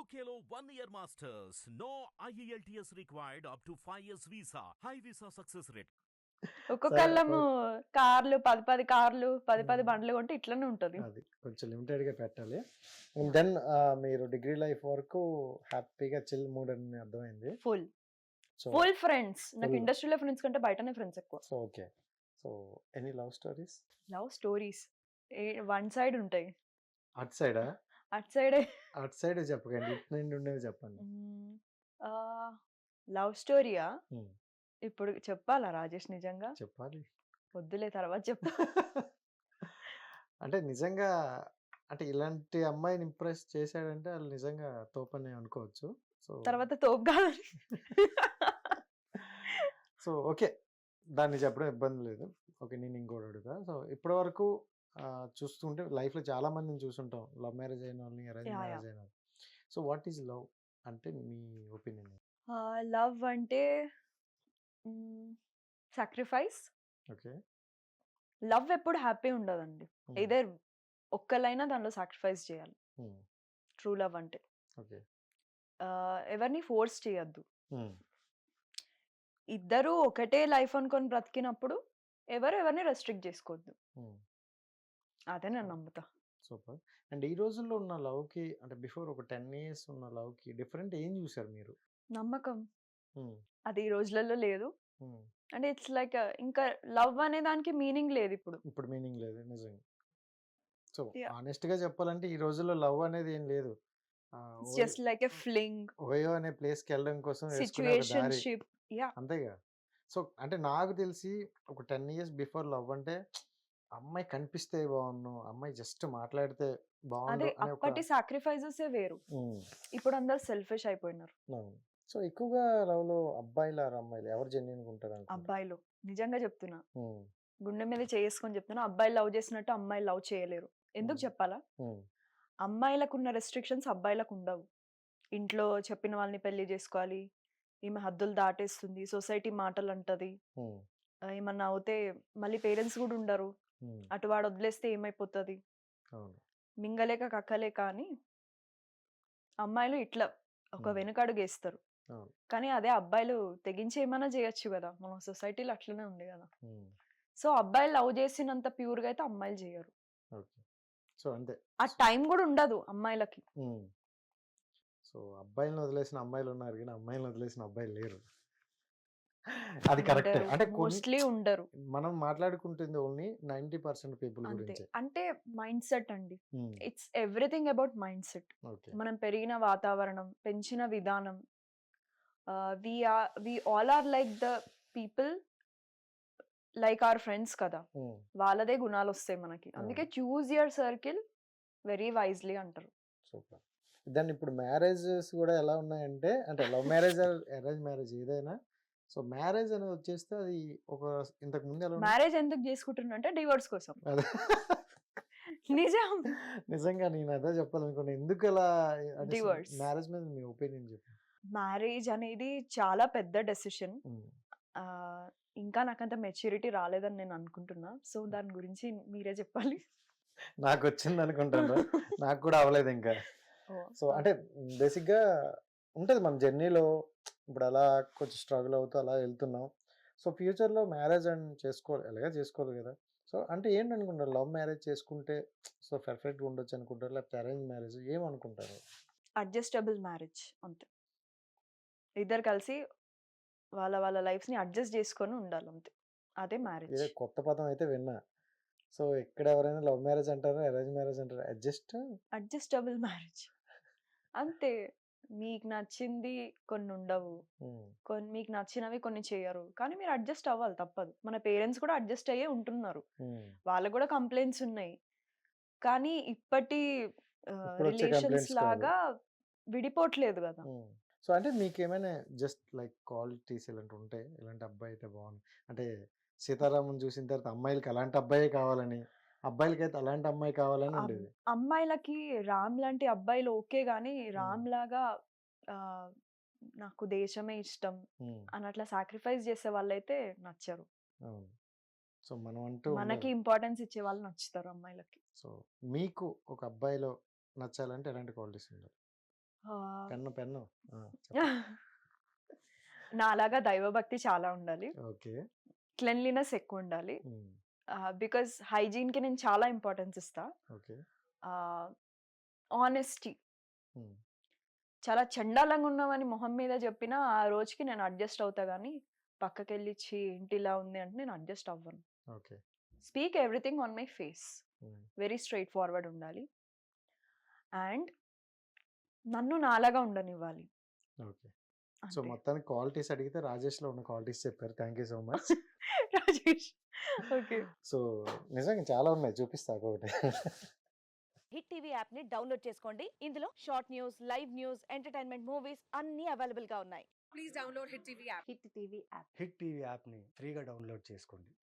UKLO 1 year masters. No IELTS required up to 5 years visa. High visa success rate. ఒక్కొక్కళ్ళము కార్లు 10 కార్లు 10 ఉమ్, బండ్లు కొంటే ఇట్లనే ఉంటది. అది కొంచెం లిమిటెడ్గా పెట్టాలి. దెన్ మీరు డిగ్రీ లైఫ్ వరకు హ్యాపీగా చిల్ మూడ్ అని అర్థమైంది. Full so full friends. నాకు Full. ఇండస్ట్రీలో ఫ్రెండ్స్ కంటే బయటనే ఫ్రెండ్స్ ఎక్కువ. So okay. So any love stories love stories one side ఉంటాయి. అటు సైడా? అటు సైడే అటు సైడ్ చెప్పకండి, ఇటు నుండి ఉండేవి చెప్పండి. లవ్ స్టోరీయా? ఉమ్, ఇప్పుడు చెప్పాలా రాజేష్? నిజంగా చెప్పాలి. వద్దులే, తర్వాత చెప్పు. అంటే నిజంగా అంటే ఇలాంటి అమ్మాయిని ఇంప్రెస్ చేశాడంటే వాళ్ళు నిజంగా తోపని అనుకోవచ్చు. సో తర్వాత తోపు కాదని. సో ఓకే, దాన్ని చెప్పడం ఇబ్బంది లేదు. ఓకే, నేను ఇంకోటి అడుగుతా. సో ఇప్పటి వరకు చూస్తుంటే లైఫ్లో చాలా మందిని చూసుంటాం, లవ్ మ్యారేజ్ అయిన వాళ్ళని, అరేంజ్ యా యా మ్యారేజ్ అయిన వాళ్ళని. సో వాట్ ఈజ్ లవ్ అంటే మీ ఒపీనియన్? లవ్ అంటే సాక్రిఫైస్. ఓకే. లవ్ ఎప్పుడు హ్యాపీ ఉండదండి. ఇదర్ ఒక్కలైనా దానిలో సాక్రిఫైస్ చేయాలి. ట్రూ లవ్ అంటే ఓకే. ఎవరిని ఫోర్స్ చేయొద్దు. ఇద్దరు ఒకటే లైఫ్ అనుకొని బ్రతికినప్పుడు ఎవరిని రెస్ట్రిక్ట్ చేసుకోవద్దు. అదే నేను నమ్ముతా. సూపర్. అండ్ ఈ రోజుల్లో ఉన్న లవ్కి అంటే బిఫోర్ ఒక 10 years ఉన్న లవ్కి డిఫరెంట్ ఏం చూసారు మీరు? నమ్మకం. ఉమ్, అది ఈ రోజులలో లేదు. ఉమ్. అంటే ఇట్స్ లైక్ ఇంకా లవ్ అనే దానికి మీనింగ్ లేదు ఇప్పుడు. ఇప్పుడు మీనింగ్ లేదు నిజంగా. So Yeah. ఆనెస్ట్గా చెప్పాలంటే ఈ రోజుల్లో లవ్ అనేది ఏం లేదు. It's just like a fling, OYO అనే ప్లేస్కి వెళ్ళడం కోసం వేసుకునే ఒక దారి, సిచ్యుయేషన్షిప్. యా అంతేగా. సో అంటే నాకు తెలిసి ఒక 10 years బిఫోర్ లవ్ అంటే అమ్మాయి కనిపిస్తే బాగున్ను, అమ్మాయి జస్ట్ మాట్లాడితే అదే బాగుండు అనే ఒక అప్పటి సాక్రిఫైజెస్ వేరు. ఇప్పుడు అందరు సెల్ఫిష్ అయిపోయినారు. సో ఎక్కువగా లవ్ లో అబ్బాయిలు ఆర్ అమ్మాయిలు ఎవరు జెన్యున్ ఉంటారు అనుకుంటారు? అబ్బాయిలు, నిజంగా చెప్తున్నా, గుండె మీద చేసుకొని చెప్తున్నా, అబ్బాయిలు లవ్ చేసినట్టు అమ్మాయిలు లవ్ చేయలేరు. ఎందుకు చెప్పాలా? అమ్మాయిలకు ఉన్న రెస్ట్రిక్షన్స్ అబ్బాయిలకు ఉండవు. ఇంట్లో చెప్పిన వాళ్ళని పెళ్లి చేసుకోవాలి, ఈమె హద్దులు దాటేస్తుంది, సొసైటీ మాటలు అంటది, ఏమన్నా అవుతే మళ్ళీ పేరెంట్స్ కూడా ఉండరు, అటు వాడు వదిలేస్తే ఏమైపోతుంది, మింగలేక కక్కలేక అని అమ్మాయిలు ఇట్లా ఒక వెనుకడుగు వేస్తారు. కానీ అదే అబ్బాయిలు తెగించి ఏమైనా చేయొచ్చు కదా, మన సొసైటీలో అట్లనే ఉంది కదా. సో అబ్బాయిలు లవ్ చేసినంత ప్యూర్ గా అయితే అమ్మాయిలు చేయరు. సో అంతే, ఆ టైం కూడా ఉండదు అమ్మాయిలకి. సో అబ్బాయిలను వదిలేసిన అమ్మాయిలు ఉన్నారు కానీ అమ్మాయిలను వదిలేసిన అబ్బాయిలు లేరు. అది కరెక్ట్. అంటే మోస్ట్లీ ఉండరు. మనం మాట్లాడుకుంటుంది ఓన్లీ 90% పీపుల్ అంతే. గురించి. అంటే మైండ్ సెట్ అండి. It's everything about mindset. మనం పెరిగిన వాతావరణం, పెంచిన విధానం, we all are like the people, like our friends కదా, వాళ్ళదే గుణాలు వస్తాయి మనకి. అందుకే choose your circle very wisely అంటారు. సూపర్. దాన్ని ఇప్పుడు మ్యారేజెస్ కూడా ఎలా ఉన్నాయంటే, అంటే లవ్ మ్యారేజ్ అరేంజ్ మ్యారేజ్ ఏదైనా, సో మ్యారేజ్ అనేది వచ్చేస్తే అది ఒక ఇంతకు ముందు ఎలా మ్యారేజ్ ఎందుకు చేసుకుంటున్నా అంటే డివోర్స్ కోసం. అదే నిజం, నిజంగా నేను అదే చెప్పాలనుకున్నా. ఎందుకు అలా డివోర్స్. మ్యారేజ్ మీద మీ ఒపీనియన్ చెప్పు. మ్యారేజ్ అనేది చాలా పెద్ద డెసిషన్. ఇంకా నాకంత మెచ్యూరిటీ రాలేదని నేను అనుకుంటున్నా. సో దాని గురించి మీరే చెప్పాలి. నాకు వచ్చింది అనుకుంటాను, నాకు కూడా అవ్వలేదు ఇంకా. సో అంటే బేసిక్గా ఉంటుంది మన జర్నీలో. ఇప్పుడు అలా కొంచెం స్ట్రగుల్ అవుతూ అలా వెళ్తున్నాం. సో ఫ్యూచర్లో మ్యారేజ్ అండ్ చేసుకోవాలి, ఎలాగా చేసుకోవాలి కదా. సో అంటే ఏంటనుకుంటారు, లవ్ మ్యారేజ్ చేసుకుంటే సో పర్ఫెక్ట్గా ఉండొచ్చు అనుకుంటారు, లేకపోతే అరేంజ్ మ్యారేజ్ ఏమనుకుంటారు? అడ్జస్టబుల్ మ్యారేజ్ అంతే. ఇద్దరు కలిసి వాళ్ళ వాళ్ళ లైఫ్స్ ని అడ్జస్ట్ చేసుకొని ఉండాలి అంతే, అదే మ్యారేజ్. ఇదే కొత్త పదం అయితే విన్నా. సో ఇక్కడ ఎవరైనా లవ్ మ్యారేజ్ అంటారు, అరేంజ్ మ్యారేజ్ అంటారు, అడ్జస్టబుల్ మ్యారేజ్ అంతే. మీకు నచ్చింది కొన్ని ఉండవు, కొన్ని మీకు నచ్చినవి కొన్ని చేయరు, కానీ మీరు అడ్జస్ట్ అవ్వాలి, తప్పదు. మన పేరెంట్స్ కూడా అడ్జస్ట్ అయ్యే ఉంటున్నారు, వాళ్ళకు కూడా కంప్లైంట్స్ ఉన్నాయి. కానీ ఇప్పటి రిలేషన్స్ లాగా విడిపోవట్లేదు కదా. సో అంటే మీకు ఏమైనా జస్ట్ లైక్ క్వాలిటీస్ ఇలాంటి ఉంటే, ఇలాంటి అబ్బాయి అయితే బాగుంది అంటే, సీతారామన్ చూసిన తర్వాత అమ్మాయిలకి అలాంటి అబ్బాయి కావాలని, అబ్బాయిలకి అయితే అలాంటి అమ్మాయి కావాలని ఉండేది. అమ్మాయిలకి రామ్ లాంటి అబ్బాయిలు ఓకే, గానీ రామ్ లాగా నాకు దేశమే ఇష్టం అని అట్లా సాక్రిఫైస్ చేసే వాళ్ళైతే నచ్చరు. సో మనం అంటూ మనకి ఇంపార్టెన్స్ ఇచ్చే వాళ్ళు నచ్చుతారు అమ్మాయిలకి. సో మీకు ఒక అబ్బాయిలో నచ్చాలంటే ఎలాంటి క్వాలిటీస్ ఉండాలి? పెన్ను పెన్ను నాలాగా దైవభక్తి చాలా ఉండాలి. ఓకే. క్లెన్లీనెస్ ఎక్కువ ఉండాలి. బికాస్ హైజీన్కి నేను చాలా ఇంపార్టెన్స్ ఇస్తా. ఓకే. ఆనెస్టీ, ఉమ్, చాలా చండాలంగా ఉన్నామని మొహం మీద చెప్పినా ఆ రోజుకి నేను అడ్జస్ట్ అవుతా, కానీ పక్కకెళ్ళి "ఛీ, ఏంటి ఇలా ఉంది" అంటే నేను అడ్జస్ట్ అవ్వను. Okay. Speak everything on my face. Very straight forward ఉండాలి. అండ్ నన్ను నాలాగా ఉండనివ్వాలి. ఓకే. సో అంతే. మొత్తానికి క్వాలిటీస్ అడిగితే రాజేష్లో ఉన్న క్వాలిటీస్ చెప్పారు. Thank you so much. Rajesh. Okay. So నిజంగా చాలా ఉన్నాయి, చూపిస్తా ఒకటి. హిట్ టీవీ యాప్ ని డౌన్లోడ్ చేసుకోండి. ఇందులో short news, live news, entertainment movies అన్ని అవైలబుల్ గా ఉన్నాయి. Please download Hit TV app. Hit TV app. Hit TV యాప్ని ఫ్రీగా డౌన్లోడ్ చేసుకోండి.